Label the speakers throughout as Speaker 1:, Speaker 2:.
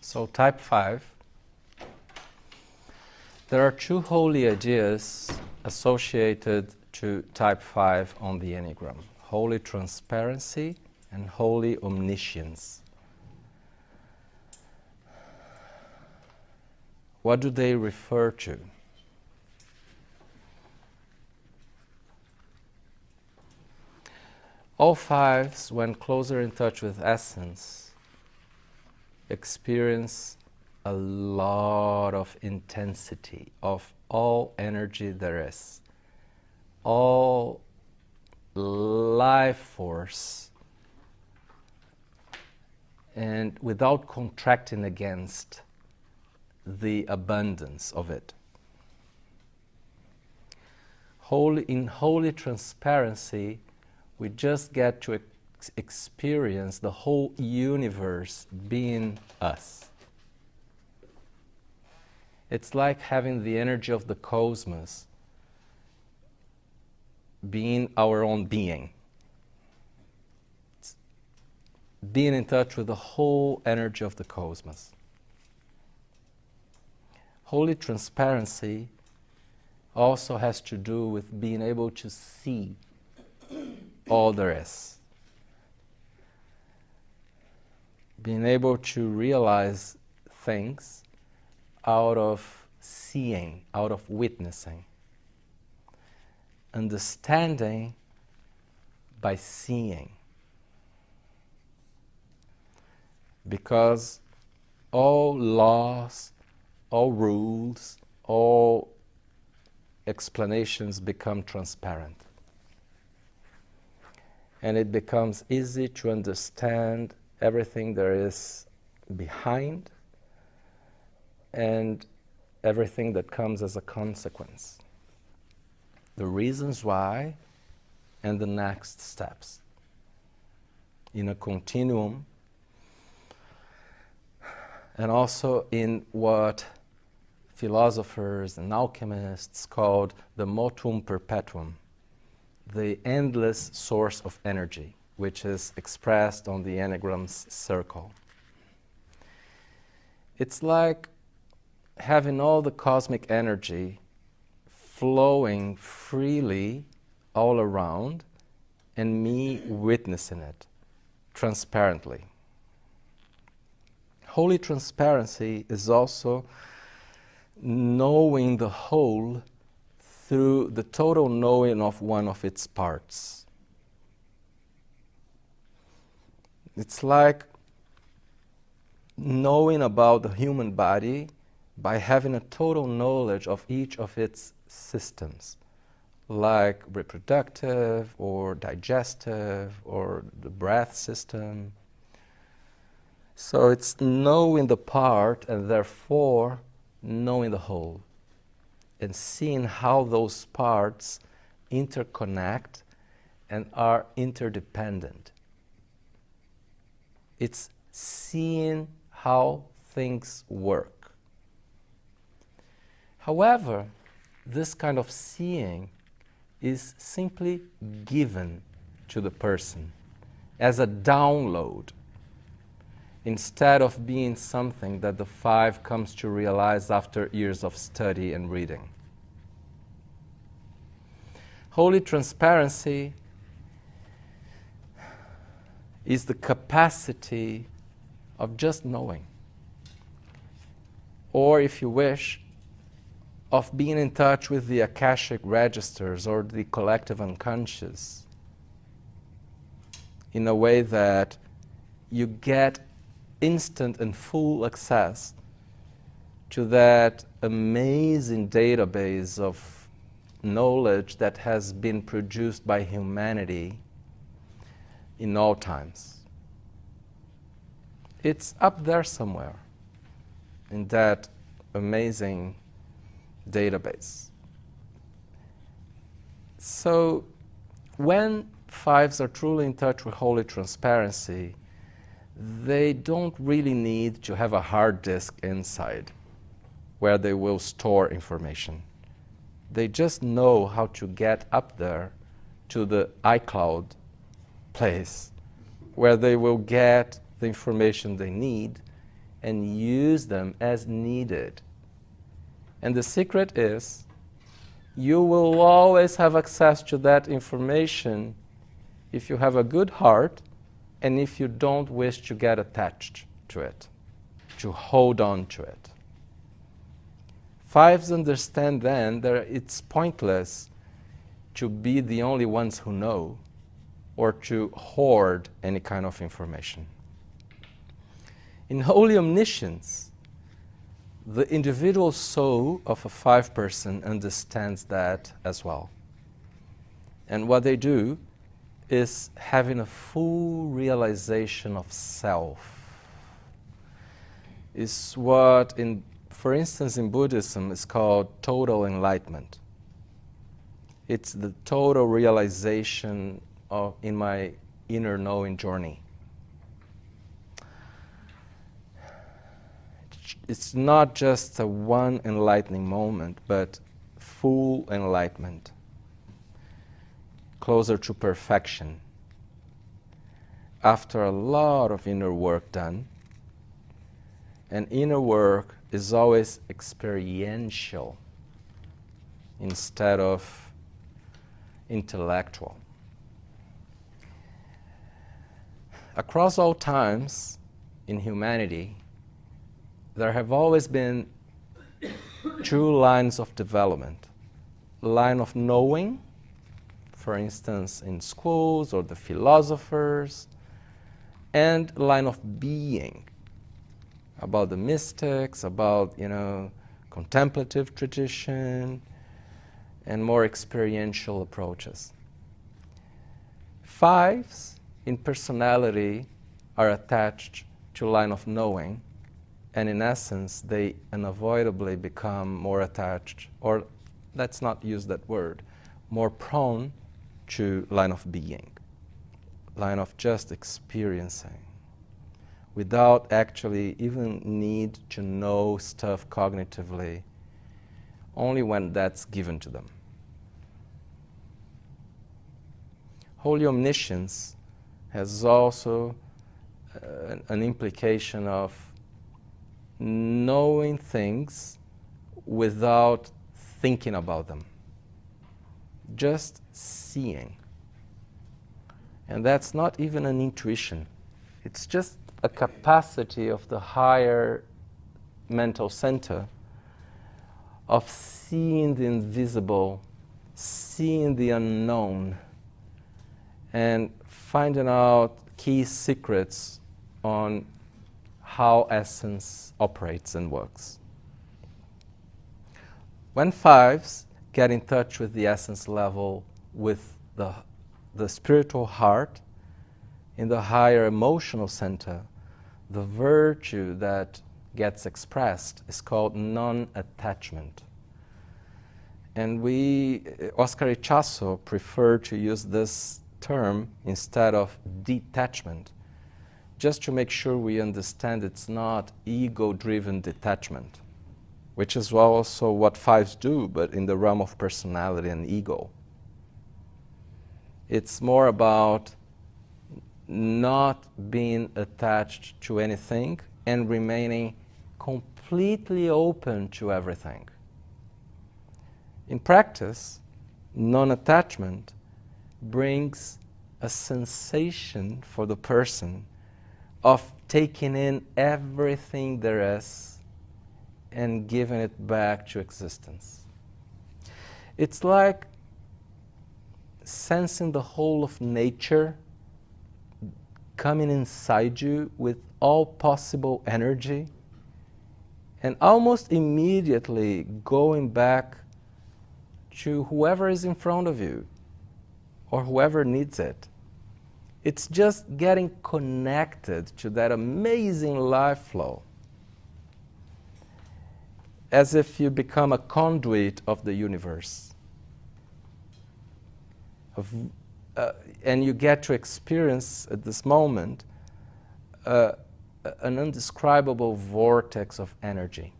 Speaker 1: So type 5, there are two holy ideas associated to type 5 on the Enneagram: holy transparency and holy omniscience. What do they refer to? All fives, when closer in touch with essence, experience a lot of intensity of all energy there is, all life force, and without contracting against the abundance of it. In holy transparency, we just get to experience the whole universe being us. It's like having the energy of the cosmos being our own being. It's being in touch with the whole energy of the cosmos. Holy transparency also has to do with being able to see all there is. Being able to realize things out of seeing, out of witnessing. Understanding by seeing. Because all laws, all rules, all explanations become transparent. And it becomes easy to understand everything there is behind and everything that comes as a consequence. The reasons why and the next steps. In a continuum, and also in what philosophers and alchemists called the motum perpetuum, the endless source of energy, which is expressed on the Enneagram's circle. It's like having all the cosmic energy flowing freely all around and me witnessing it transparently. Holy transparency is also knowing the whole through the total knowing of one of its parts. It's like knowing about the human body by having a total knowledge of each of its systems, like reproductive or digestive or the breath system. So it's knowing the part and therefore knowing the whole, and seeing how those parts interconnect and are interdependent. It's seeing how things work. However, this kind of seeing is simply given to the person as a download, instead of being something that the 5 comes to realize after years of study and reading. Holy transparency is the capacity of just knowing, or if you wish, of being in touch with the Akashic registers or the collective unconscious in a way that you get instant and full access to that amazing database of knowledge that has been produced by humanity in all times. It's up there somewhere in that amazing database. So when 5s are truly in touch with holy transparency, they don't really need to have a hard disk inside where they will store information. They just know how to get up there to the iCloud place where they will get the information they need and use them as needed. And the secret is, you will always have access to that information if you have a good heart and if you don't wish to get attached to it, to hold on to it. Fives understand then that it's pointless to be the only ones who know or to hoard any kind of information. In holy omniscience, the individual soul of a five person understands that as well. And what they do is having a full realization of self. Is what, for instance, in Buddhism is called total enlightenment. It's the total realization in my inner knowing journey. It's not just a one enlightening moment, but full enlightenment, closer to perfection. After a lot of inner work done, and inner work is always experiential instead of intellectual. Across all times in humanity, there have always been two lines of development. Line of knowing, for instance, in schools or the philosophers, and line of being, about the mystics, about, contemplative tradition, and more experiential approaches. Fives, in personality, are attached to line of knowing, and in essence, they unavoidably become more attached, or let's not use that word, more prone to line of being, line of just experiencing, without actually even need to know stuff cognitively, only when that's given to them. Holy omniscience has also an implication of knowing things without thinking about them, just seeing. And that's not even an intuition. It's just a capacity of the higher mental center of seeing the invisible, seeing the unknown, and finding out key secrets on how essence operates and works. When fives get in touch with the essence level, with the spiritual heart, in the higher emotional center, the virtue that gets expressed is called non-attachment. And Oscar Ichazo preferred to use this term instead of detachment, just to make sure we understand it's not ego-driven detachment, which is also what fives do, but in the realm of personality and ego. It's more about not being attached to anything and remaining completely open to everything. In practice, non-attachment brings a sensation for the person of taking in everything there is and giving it back to existence. It's like sensing the whole of nature coming inside you with all possible energy and almost immediately going back to whoever is in front of you or whoever needs it. It's just getting connected to that amazing life flow, as if you become a conduit of the universe. And you get to experience at this moment an undescribable vortex of energy.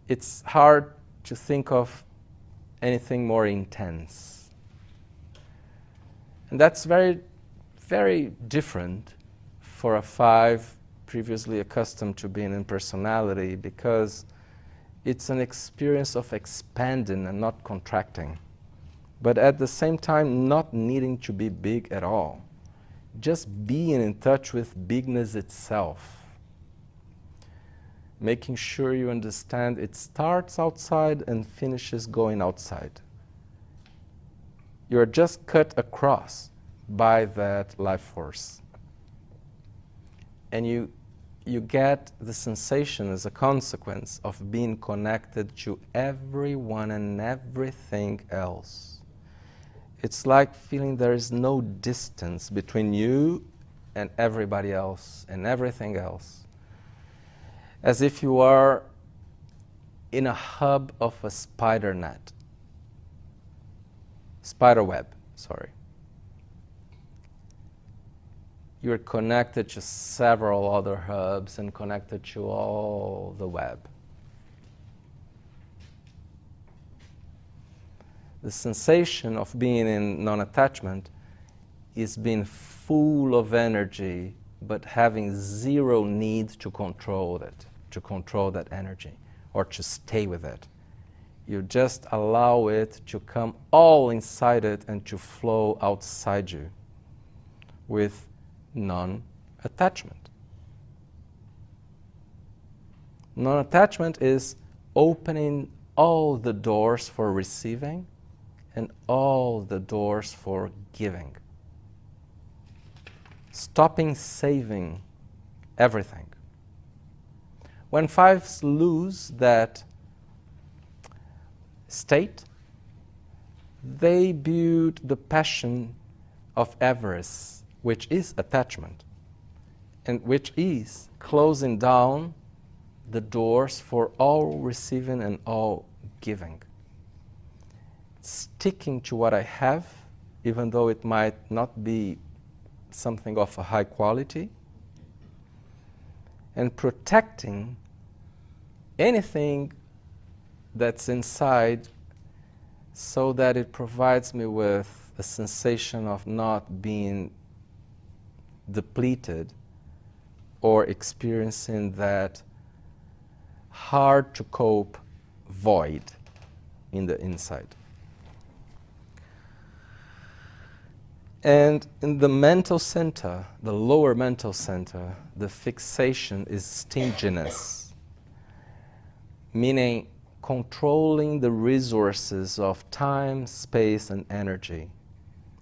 Speaker 1: It's hard to think of anything more intense. And that's very, very different for a five previously accustomed to being in personality, because it's an experience of expanding and not contracting, but at the same time not needing to be big at all. Just being in touch with bigness itself. Making sure you understand it starts outside and finishes going outside. You're just cut across by that life force. And you get the sensation as a consequence of being connected to everyone and everything else. It's like feeling there is no distance between you and everybody else and everything else. As if you are in a hub of a spider web. You're connected to several other hubs and connected to all the web. The sensation of being in non-attachment is being full of energy, but having zero need to control that energy, or to stay with it. You just allow it to come all inside it and to flow outside you with non-attachment. Non-attachment is opening all the doors for receiving and all the doors for giving. Stopping saving everything. When fives lose that state, they build the passion of avarice, which is attachment, and which is closing down the doors for all receiving and all giving. Sticking to what I have, even though it might not be something of a high quality, and protecting anything that's inside so that it provides me with a sensation of not being depleted or experiencing that hard to cope void in the inside. And in the mental center, the lower mental center, the fixation is stinginess, meaning controlling the resources of time, space, and energy,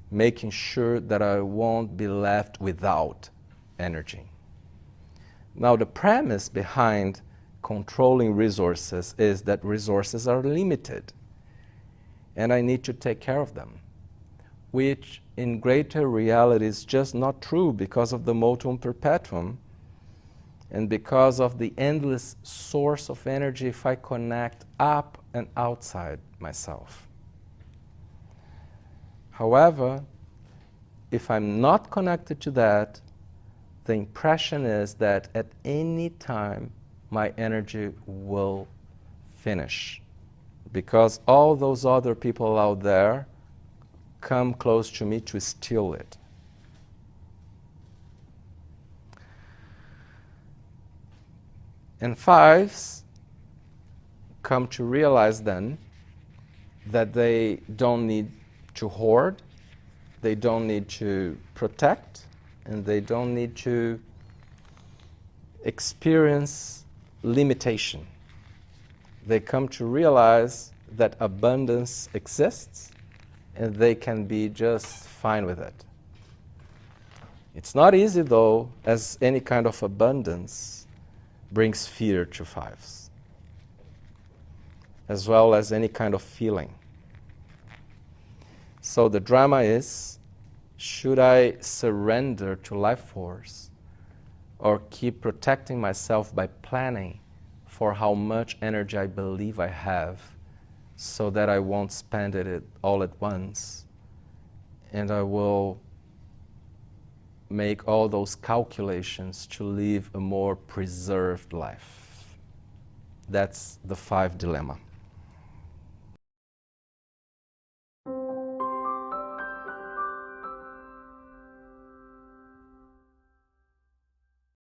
Speaker 1: making sure that I won't be left without energy. Now, the premise behind controlling resources is that resources are limited, and I need to take care of them, which in greater reality is just not true because of the motum perpetuum and because of the endless source of energy if I connect up and outside myself. However, if I'm not connected to that, the impression is that at any time my energy will finish, because all those other people out there come close to me to steal it. And fives come to realize then that they don't need to hoard, they don't need to protect, and they don't need to experience limitation. They come to realize that abundance exists and they can be just fine with it. It's not easy though, as any kind of abundance brings fear to fives, as well as any kind of feeling. So the drama is, should I surrender to life force or keep protecting myself by planning for how much energy I believe I have so that I won't spend it all at once and I will make all those calculations to live a more preserved life? That's the five dilemma.